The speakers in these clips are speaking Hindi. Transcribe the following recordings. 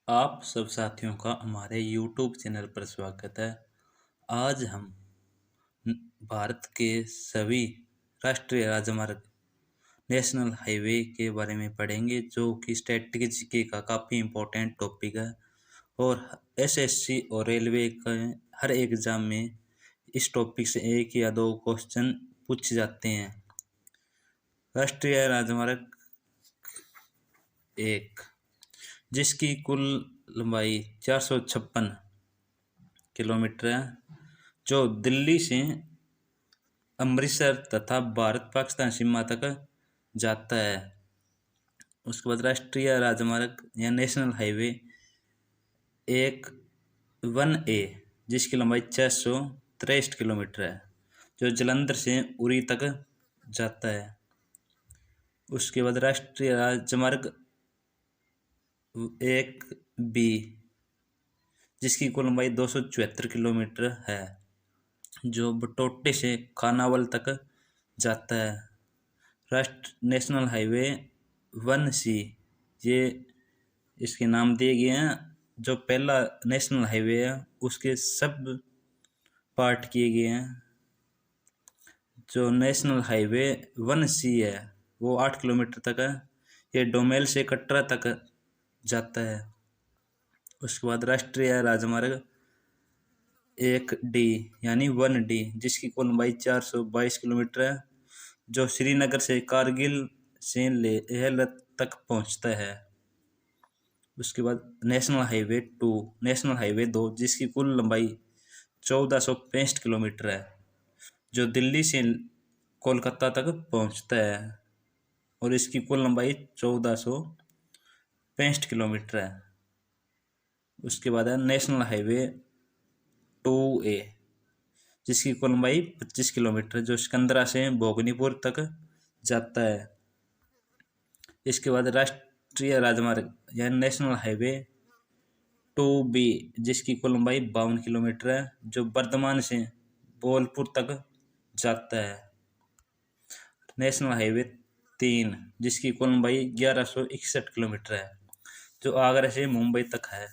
आप सब साथियों का हमारे YouTube चैनल पर स्वागत है। आज हम न- भारत के सभी राष्ट्रीय राजमार्ग नेशनल हाईवे के बारे में पढ़ेंगे, जो कि स्टैटिस्टिक्स का काफ़ी इम्पोर्टेंट टॉपिक है। और एसएससी और रेलवे का हर एग्जाम में इस टॉपिक से एक या दो क्वेश्चन पूछे जाते हैं। राष्ट्रीय राजमार्ग एक, जिसकी कुल लंबाई 456 किलोमीटर है, जो दिल्ली से अमृतसर तथा भारत पाकिस्तान सीमा तक जाता है। उसके बाद राष्ट्रीय राजमार्ग या नेशनल हाईवे एक 1A, जिसकी लंबाई 663 किलोमीटर है, जो जलंधर से उरी तक जाता है। उसके बाद राष्ट्रीय राजमार्ग 1B, जिसकी कुल लंबाई 274 किलोमीटर है, जो बटोटे से खानावल तक जाता है। नेशनल हाईवे 1C, ये इसके नाम दिए गए हैं। जो पहला नेशनल हाईवे है उसके सब पार्ट किए गए हैं। जो नेशनल हाईवे 1C है वो 8 किलोमीटर तक है। ये डोमेल से कटरा तक जाता है। उसके बाद राष्ट्रीय राजमार्ग 1D यानी 1D, जिसकी कुल लंबाई 422 किलोमीटर है, जो श्रीनगर से कारगिल से लेह तक पहुंचता है। उसके बाद नेशनल हाईवे 2, जिसकी कुल लंबाई 1465 किलोमीटर है, जो दिल्ली से कोलकाता तक पहुंचता है और इसकी कुल लंबाई 1465 किलोमीटर है। उसके बाद है नेशनल हाईवे 2A, जिसकी कुल लंबाई 25 किलोमीटर, जो सिकंदरा से भोगनीपुर तक जाता है। इसके बाद राष्ट्रीय राजमार्ग या नेशनल हाईवे 2B, जिसकी कुल लंबाई 52 किलोमीटर है, जो बर्धमान से बोलपुर तक जाता है। नेशनल हाईवे 3, जिसकी कुल लंबाई 1161 किलोमीटर है, जो आगरा से मुंबई तक है।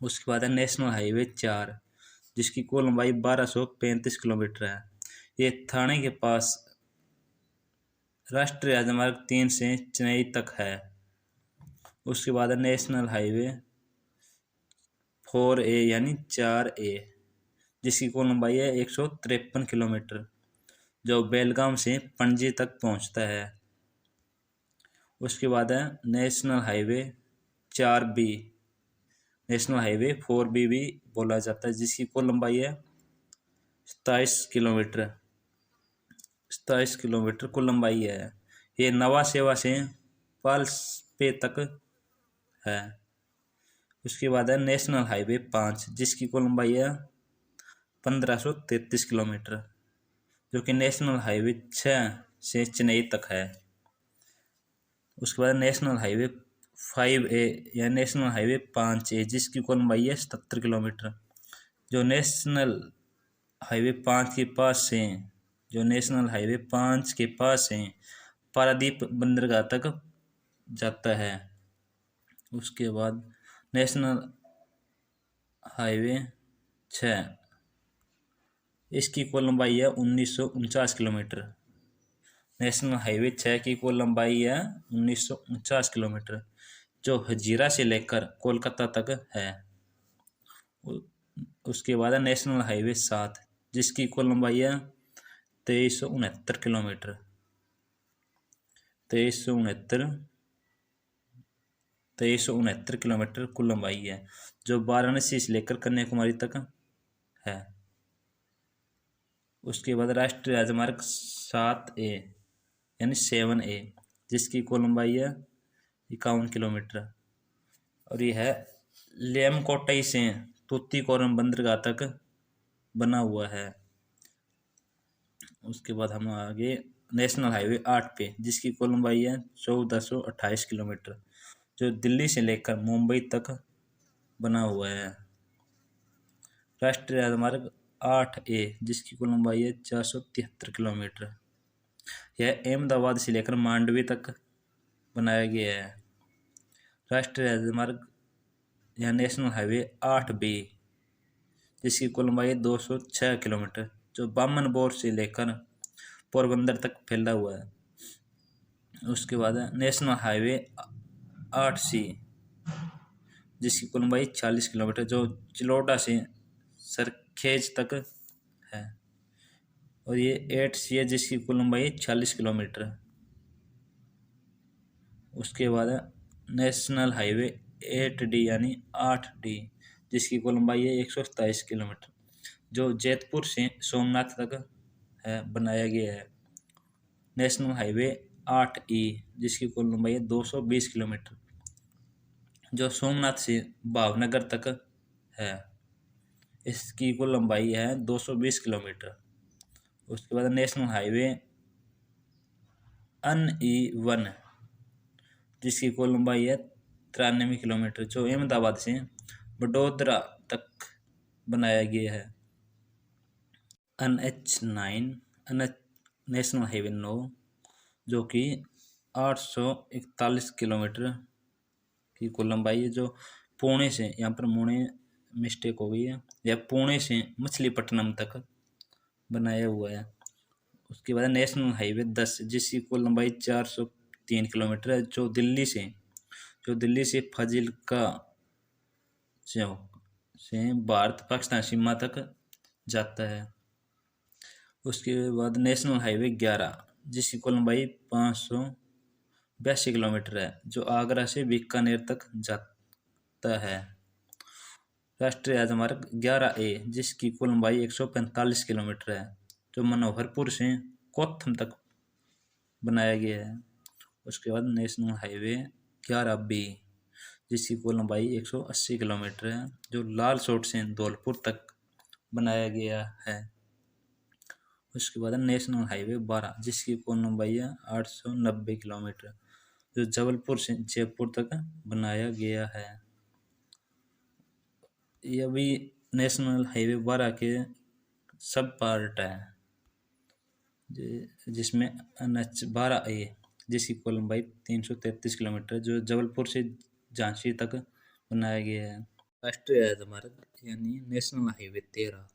उसके बाद है नेशनल हाईवे 4, जिसकी कुल लंबाई 1235 किलोमीटर है। ये थाने के पास राष्ट्रीय राजमार्ग 3 से चेन्नई तक है। उसके बाद है नेशनल हाईवे 4A यानी 4A, जिसकी कुल लंबाई है 153 किलोमीटर, जो बेलगाम से पणजी तक पहुंचता है। उसके बाद है national highway 4B, national highway 4B भी बोला जाता है, जिसकी कुल लंबाई है 27 किलोमीटर कुल लंबाई है। ये नवा सेवा से पालसपे तक है। उसके बाद है नेशनल हाईवे 5, जिसकी कुल लंबाई है 1533 किलोमीटर, जो कि नेशनल हाईवे 6 से चेन्नई तक है। उसके बाद नेशनल हाईवे 5A या नेशनल हाईवे 5A, जिसकी कुल लंबाई है 77 किलोमीटर, जो नेशनल हाईवे 5 के पास से जो नेशनल हाईवे 5 के पास से पारादीप बंदरगाह तक जाता है। उसके बाद नेशनल हाईवे 6, इसकी कुल लंबाई है 1949 किलोमीटर। नेशनल हाईवे 6 की कुल लंबाई है 1949 किलोमीटर, जो हजीरा से लेकर कोलकाता तक है। उसके बाद है नेशनल हाईवे 7, जिसकी कुल लंबाई है 2369 किलोमीटर। 2369 किलोमीटर कुल लंबाई है, जो वाराणसी से लेकर कन्याकुमारी तक है। उसके बाद राष्ट्रीय राजमार्ग 7A यानी 7A, जिसकी कुल लंबाई है 51 किलोमीटर, और यह है लेमकोटई से तूतीकोरम बंदरगाह तक बना हुआ है। उसके बाद हम आगे नेशनल हाईवे 8 पे, जिसकी कुल लंबाई है 1428 किलोमीटर, जो दिल्ली से लेकर मुंबई तक बना हुआ है। राष्ट्रीय राजमार्ग 8A, जिसकी कुल लंबाई है 473 किलोमीटर, यह अहमदाबाद से लेकर मांडवी तक बनाया गया है। राष्ट्रीय राजमार्ग या नेशनल हाईवे 8B जिसकी कुल लंबाई 206 किलोमीटर, जो बामन बोर से लेकर पोरबंदर तक फैला हुआ है। उसके बाद है नेशनल हाईवे 8C जिसकी कुल लंबाई 40 किलोमीटर, जो चिलोटा से सरखेज तक है। और ये 8C है जिसकी कुल लंबाई 40 किलोमीटर। उसके बाद है नेशनल हाईवे 8D यानी 8D जिसकी कुल लंबाई है 127 किलोमीटर, जो जैतपुर से सोमनाथ तक है बनाया गया है। नेशनल हाईवे 8E जिसकी कुल लंबाई है 220 किलोमीटर, जो सोमनाथ से भावनगर तक है। इसकी कुल लंबाई है 220 किलोमीटर। उसके बाद नेशनल हाईवे NE1 जिसकी कुल लंबाई है 93 किलोमीटर, जो अहमदाबाद से वडोदरा तक बनाया गया है। NH9 नेशनल हाईवे 9 जो कि 841 किलोमीटर की कुल लंबाई है, जो पुणे से, यहाँ पर पुणे मिस्टेक हो गई है, यह पुणे से मछलीपट्टनम तक बनाया हुआ है। उसके बाद नेशनल हाईवे 10 जिसकी कुल लंबाई 403 किलोमीटर है, जो दिल्ली से फाजिल्का से भारत पाकिस्तान सीमा तक जाता है। उसके बाद नेशनल हाईवे 11 जिसकी कुल लंबाई 582 किलोमीटर है, जो आगरा से बीकानेर तक जाता है। राष्ट्रीय राजमार्ग 11A जिसकी कुल लंबाई 145 किलोमीटर है, जो मनोहरपुर से कोथम तक बनाया गया है। उसके बाद नेशनल हाईवे 11B जिसकी कुल लंबाई 180 किलोमीटर है, जो लाल सोट से धौलपुर तक बनाया गया है। उसके बाद नेशनल हाईवे 12 जिसकी कुल लंबाई है 890 किलोमीटर, जो जबलपुर से जयपुर तक बनाया गया है। यह भी नेशनल हाईवे 12 के सब पार्ट है, जिसमें NH12A जिसकी कुल लंबाई 333 किलोमीटर, जो जबलपुर से झांसी तक बनाया गया है। राष्ट्रीय राजमार्ग यानी नेशनल हाईवे 13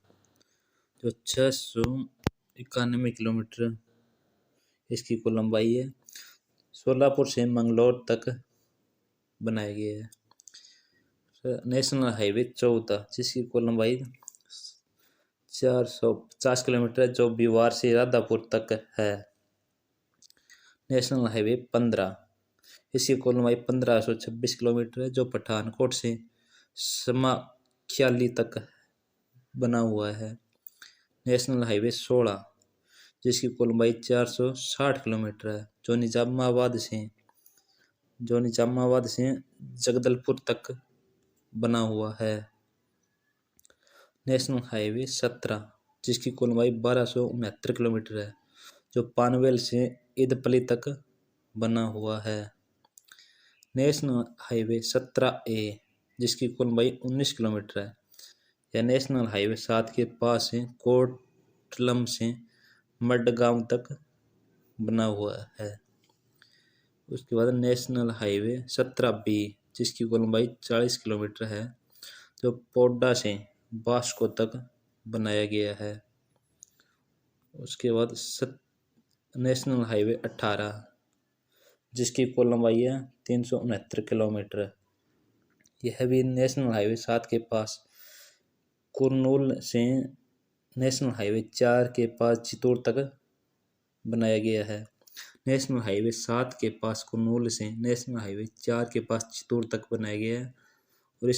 जो 691 किलोमीटर इसकी कुल लंबाई है, सोलापुर से मंगलौर तक बनाया गया है। नेशनल हाईवे 14 जिसकी कुल लंबाई 450 किलोमीटर, जो बिवार से राधापुर तक है। नेशनल हाईवे 15 इसकी कुल लंबाई 1526 किलोमीटर है, जो पठानकोट से समाख्याली तक बना हुआ है। नेशनल हाईवे 16 जिसकी कुल लंबाई 460 किलोमीटर है, जो निजामाबाद से जगदलपुर तक बना हुआ है। नेशनल हाईवे 17 जिसकी कुल लंबाई 1269 किलोमीटर है, जो पानवेल से इदपली तक बना हुआ है। नेशनल हाईवे 17A जिसकी कुल लंबाई 19 किलोमीटर है, यह नेशनल हाईवे 7 के पास है, कोटलम से मडगांव तक बना हुआ है। उसके बाद नेशनल हाईवे 17B जिसकी कुल लंबाई 40 किलोमीटर है, जो पोड्डा से वास्को तक बनाया गया है। उसके बाद नेशनल हाईवे 18 जिसकी कुल लंबाई है 369 किलोमीटर, यह भी नेशनल हाईवे 7 के पास कुरनूल से नेशनल हाईवे 4 के पास चित्तौड़ तक बनाया गया है। नेशनल हाईवे 7 के पास कुरनूल से नेशनल हाईवे 4 के पास चित्तौड़ तक बनाया गया है, और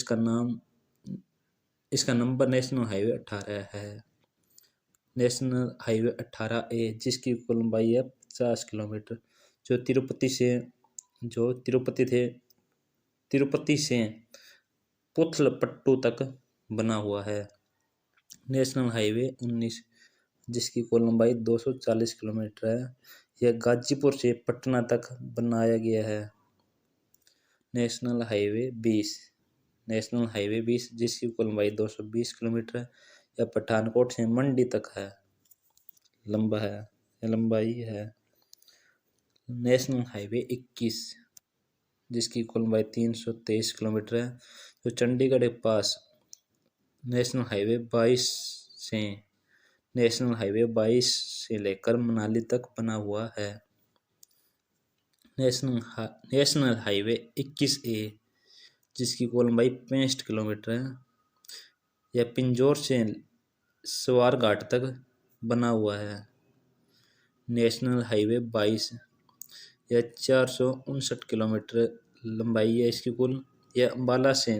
इसका नंबर नेशनल हाईवे 18 है। नेशनल हाईवे 18A जिसकी कुल लंबाई है 50 किलोमीटर, जो तिरुपति से पुथलपट्टू तक बना हुआ है। नेशनल हाईवे 19 जिसकी कुल लंबाई 240 किलोमीटर है, यह गाजीपुर से पटना तक बनाया गया है। नेशनल हाईवे 20 जिसकी कुल लंबाई 220 किलोमीटर है, यह पठानकोट से मंडी तक है लंबाई है। नेशनल हाईवे 21 जिसकी कुल लंबाई 323 किलोमीटर है, जो चंडीगढ़ के पास नेशनल हाईवे 22 से नेशनल हाईवे 22 से लेकर मनाली तक बना हुआ है। नेशनल हाईवे 21A जिसकी कुल लंबाई 65 किलोमीटर है, यह पिंजौर से सवार घाट तक बना हुआ है। नेशनल हाईवे 22 यह 459 किलोमीटर लंबाई है इसकी कुल। यह अंबाला से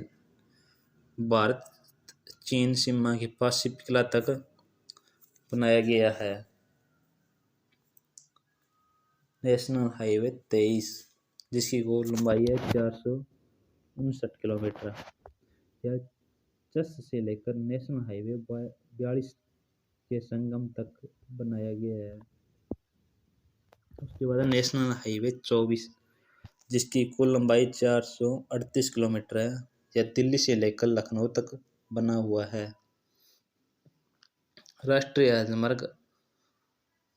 भारत चीन सीमा के पास सिपकिला तक बनाया गया है। नेशनल हाईवे 23 जिसकी कुल लंबाई है 459 किलोमीटर, यह चस से लेकर नेशनल हाईवे 42 के संगम तक बनाया गया है। उसके बाद नेशनल हाईवे 24 जिसकी कुल लंबाई 438 किलोमीटर है, यह दिल्ली से लेकर लखनऊ तक बना हुआ है। राष्ट्रीय राजमार्ग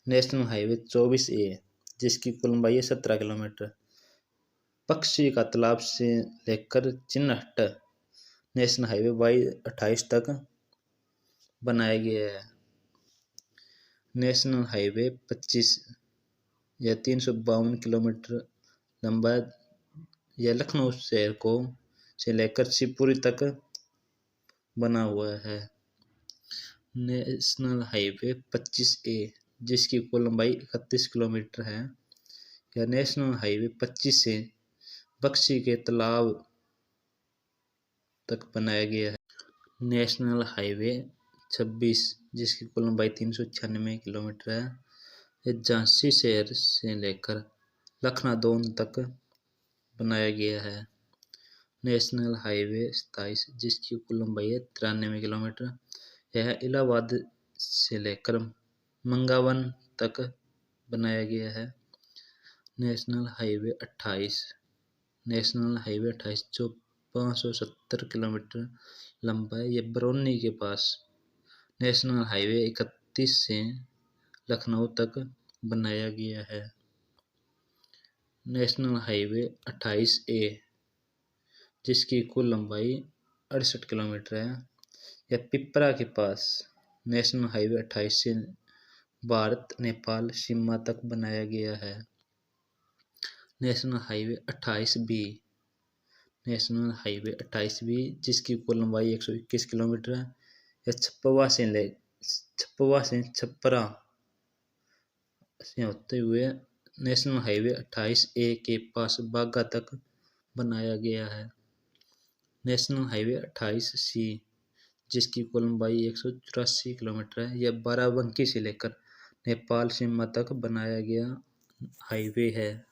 नेशनल हाईवे 24A जिसकी कुल लंबाई है 17 किलोमीटर, पक्षी का तालाब से लेकर चिन्हट नेशनल हाईवे 28 तक बनाया गया है। नेशनल हाईवे 25 यह 352 किलोमीटर लंबा, यह लखनऊ शहर को से लेकर शिवपुरी तक बना हुआ है। नेशनल हाईवे 25A जिसकी कुल लंबाई 31 किलोमीटर है, यह नेशनल हाईवे 25 से बक्शी के तालाब तक बनाया गया है। नेशनल हाईवे 26 जिसकी कुल लंबाई 396 किलोमीटर है, यह झांसी शहर से लेकर लखनादौन तक बनाया गया है। नेशनल हाईवे 27 जिसकी कुल लंबाई है 93 किलोमीटर, यह इलाहाबाद से लेकर मंगावन तक बनाया गया है। नेशनल हाईवे 28 जो 570 किलोमीटर लंबा है, यह बरौनी के पास नेशनल हाईवे 31 से लखनऊ तक बनाया गया है। नेशनल हाईवे 28A जिसकी कुल लंबाई 68 किलोमीटर है, यह पिपरा के पास नेशनल हाईवे 28 से भारत नेपाल सीमा तक बनाया गया है। नेशनल हाईवे 28B जिसकी कुल लंबाई 121 किलोमीटर है, यह छपवा से छपरा से होते हुए नेशनल हाईवे 28A के पास बागा तक बनाया गया है। नेशनल हाईवे 28C जिसकी कुल लंबाई 184 किलोमीटर है, यह बाराबंकी से लेकर नेपाल सीमा तक बनाया गया हाईवे है।